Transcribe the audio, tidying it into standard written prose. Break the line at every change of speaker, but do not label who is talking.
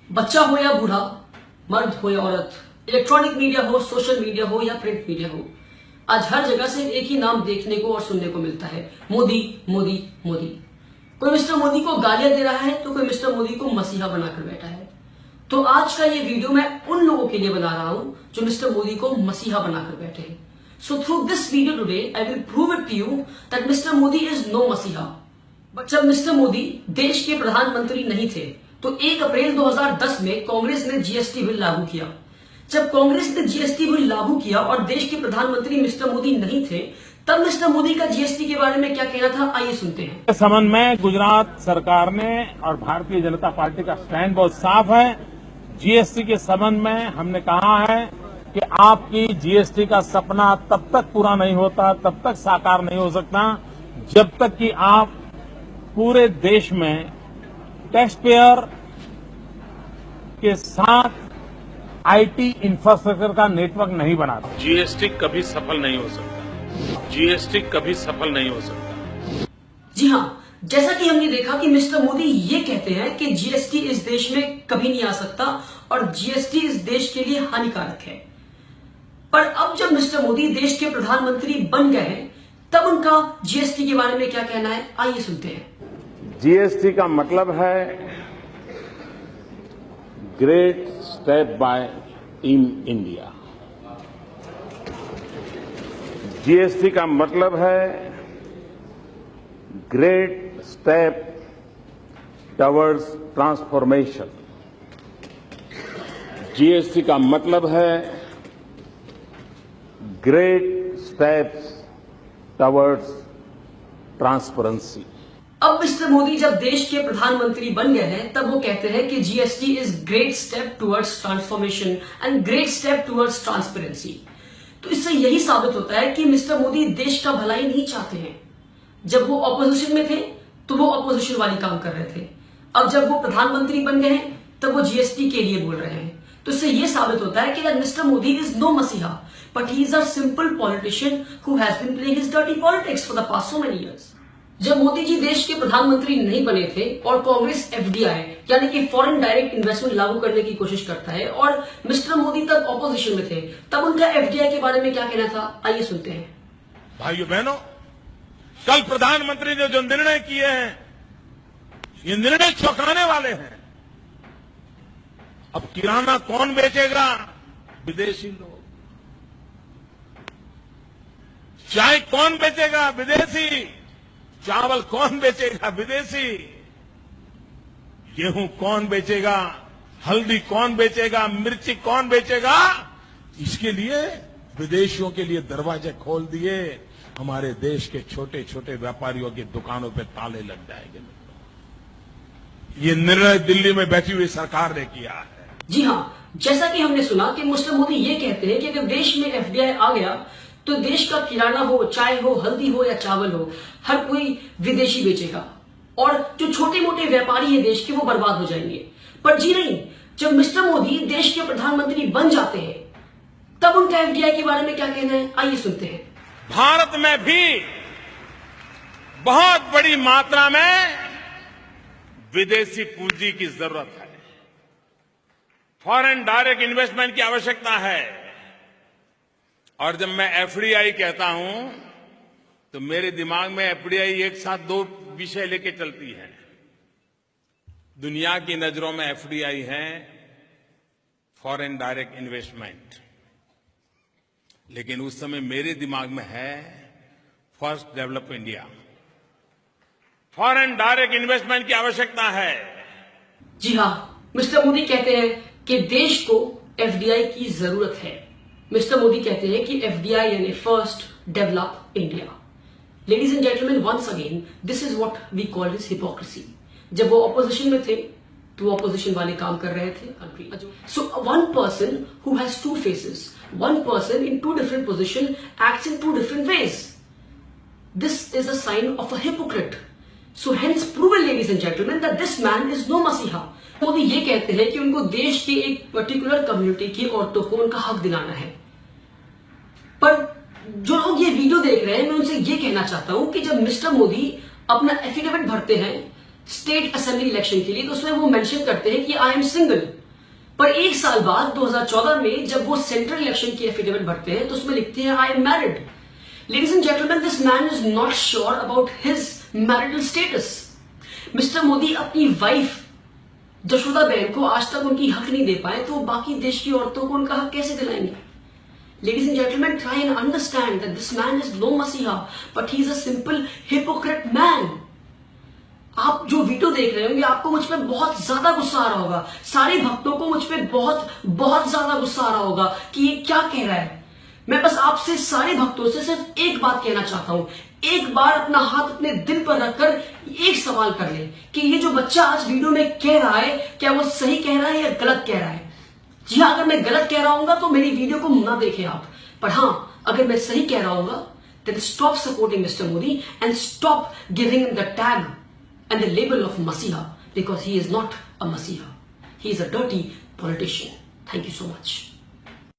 बच्चा हो या बूढ़ा, मर्द हो या औरत, इलेक्ट्रॉनिक मीडिया हो, सोशल मीडिया हो या प्रिंट मीडिया हो, आज हर जगह से एक ही नाम देखने को और सुनने को मिलता है, मोदी मोदी मोदी। कोई मिस्टर मोदी को गालियां दे रहा है तो कोई मिस्टर मोदी को मसीहा बनाकर बैठा है। तो आज का ये वीडियो मैं उन लोगों के लिए बना रहा हूं जो मिस्टर मोदी को मसीहा बनाकर बैठे हैं। So through this video today I will prove it to you that mister Modi is no मसीहा। बट जब मिस्टर मोदी देश के प्रधानमंत्री नहीं थे तो 1 अप्रैल 2010 में कांग्रेस ने जीएसटी बिल लागू किया। जब कांग्रेस ने जीएसटी बिल लागू किया और देश के प्रधानमंत्री मिस्टर मोदी नहीं थे, तब मिस्टर मोदी का जीएसटी के बारे में क्या कहना था, आइए सुनते हैं।
इस संबंध में गुजरात सरकार ने और भारतीय जनता पार्टी का स्टैंड बहुत साफ है। जीएसटी के संबंध में हमने कहा है कि आपकी जीएसटी का सपना तब तक पूरा नहीं होता, तब तक साकार नहीं हो सकता, जब तक कि आप पूरे देश में टैक्स पेयर के साथ आईटी इंफ्रास्ट्रक्चर का नेटवर्क नहीं बनाते।
जीएसटी कभी सफल नहीं हो सकता। जीएसटी कभी सफल नहीं हो सकता।
जी हां, जैसा कि हमने देखा कि मिस्टर मोदी ये कहते हैं कि जीएसटी इस देश में कभी नहीं आ सकता और जीएसटी इस देश के लिए हानिकारक है। पर अब जब मिस्टर मोदी देश के प्रधानमंत्री बन गए हैं, तब उनका जीएसटी के बारे में क्या कहना है, आइए सुनते हैं।
जीएसटी का मतलब है great step by team India. GST का मतलब है great step towards transformation. GST का मतलब है ग्रेट स्टेप्स टवर्ड्स ट्रांसपेरेंसी।
अब मिस्टर मोदी जब देश के प्रधानमंत्री बन गए हैं, तब वो कहते हैं कि GST is great step towards transformation and great step towards transparency. तो इससे यही साबित होता है कि मिस्टर मोदी देश का भलाई नहीं चाहते हैं। जब वो ऑपोजिशन में थे तो वो ऑपोजिशन वाली काम कर रहे थे, अब जब वो प्रधानमंत्री बन गए हैं तब वो जीएसटी के लिए बोल रहे हैं। तो इससे यह साबित होता है कि मिस्टर मोदी इज नो मसीहा, but he is a simple politician who has been playing his dirty politics for the past so many years. जब मोदी जी देश के प्रधानमंत्री नहीं बने थे और कांग्रेस एफडीआई यानी कि फॉरेन डायरेक्ट इन्वेस्टमेंट लागू करने की कोशिश करता है और मिस्टर मोदी तब ऑपोजिशन में थे, तब उनका एफडीआई के बारे में क्या कहना था, आइए सुनते हैं।
भाइयों बहनों, कल प्रधानमंत्री ने जो निर्णय किए हैं, ये निर्णय चौंकाने वाले हैं। अब किराना कौन बेचेगा? विदेशी लोग। चाय कौन बेचेगा? विदेशी। चावल कौन बेचेगा? विदेशी। गेहूं कौन बेचेगा? हल्दी कौन बेचेगा? मिर्ची कौन बेचेगा? इसके लिए विदेशियों के लिए दरवाजे खोल दिए। हमारे देश के छोटे छोटे व्यापारियों की दुकानों पे ताले लग जाएंगे। ये निर्णय दिल्ली में बैठी हुई सरकार ने किया है।
जी हां, जैसा कि हमने सुना कि मिस्टर मोदी ये कहते हैं कि अगर देश में एफडीआई आ गया तो देश का किराना हो, चाय हो, हल्दी हो या चावल हो, हर कोई विदेशी बेचेगा और जो छोटे मोटे व्यापारी है देश के, वो बर्बाद हो जाएंगे। पर जी नहीं, जब मिस्टर मोदी देश के प्रधानमंत्री बन जाते हैं तब उनका एफडीआई के बारे में क्या कहना है, आइए सुनते हैं।
भारत में भी बहुत बड़ी मात्रा में विदेशी पूंजी की जरूरत है। फॉरेन डायरेक्ट इन्वेस्टमेंट की आवश्यकता है। और जब मैं एफडीआई कहता हूं तो मेरे दिमाग में एफडीआई एक साथ दो विषय लेके चलती है। दुनिया की नजरों में एफडीआई है फॉरेन डायरेक्ट इन्वेस्टमेंट, लेकिन उस समय मेरे दिमाग में है first develop India. Foreign direct investment की आवश्यकता है।
जी हां, मिस्टर मोदी कहते हैं कि देश को एफडीआई की जरूरत है। मिस्टर मोदी कहते हैं कि एफडीआई यानी first develop India. Ladies and gentleman, once again this is what we call this hypocrisy. जब वो ऑपोजिशन में थे तो ऑपोजिशन वाले काम कर रहे थे। So one person who has two faces, one person in two different position acts in two different ways. This is a sign of a hypocrite. So hence proven ladies and gentleman that this man is no मसीहा। मोदी ये कहते हैं कि उनको देश की एक particular community की औरतों को उनका हक दिलाना है। पर जो लोग ये वीडियो देख रहे हैं, मैं उनसे ये कहना चाहता हूं कि जब मिस्टर मोदी अपना एफिडेविट भरते हैं स्टेट असेंबली इलेक्शन के लिए, तो उसमें वो मेंशन करते हैं कि आई एम सिंगल। पर एक साल बाद 2014 में जब वो सेंट्रल इलेक्शन की एफिडेविट भरते हैं तो उसमें लिखते हैं I am married. Ladies and gentleman, this man is not sure about his marital status. Mister Modi अपनी वाइफ जशोदा बहन को आज तक उनकी हक नहीं दे पाए, तो बाकी देश की औरतों को उनका हक कैसे दिलाएंगे? Ladies and gentlemen, try and understand that this man is no Masiha, but he is a simple hypocrite man. आप जो वीडियो देख रहे होंगे आपको मुझ पे बहुत ज्यादा गुस्सा आ रहा होगा, सारे भक्तों को मुझ पे बहुत ज्यादा गुस्सा आ रहा होगा कि ये क्या कह रहा है। मैं बस आपसे सारे भक्तों से सिर्फ एक बात कहना चाहता हूं, एक बार अपना हाथ अपने दिल पर रखकर एक सवाल कर ले कि ये जो बच्चा आज वीडियो में कह रहा है क्या वो सही कह रहा है या गलत कह रहा है। जी हाँ, अगर मैं गलत कह रहा हूँ तो मेरी वीडियो को ना देखें आप, पर हाँ अगर मैं सही कह रहा हूँ then stop supporting Mr. Modi and stop giving him the tag and the label of Masiha, because he is not a Masiha. He is a dirty politician. Thank you so much.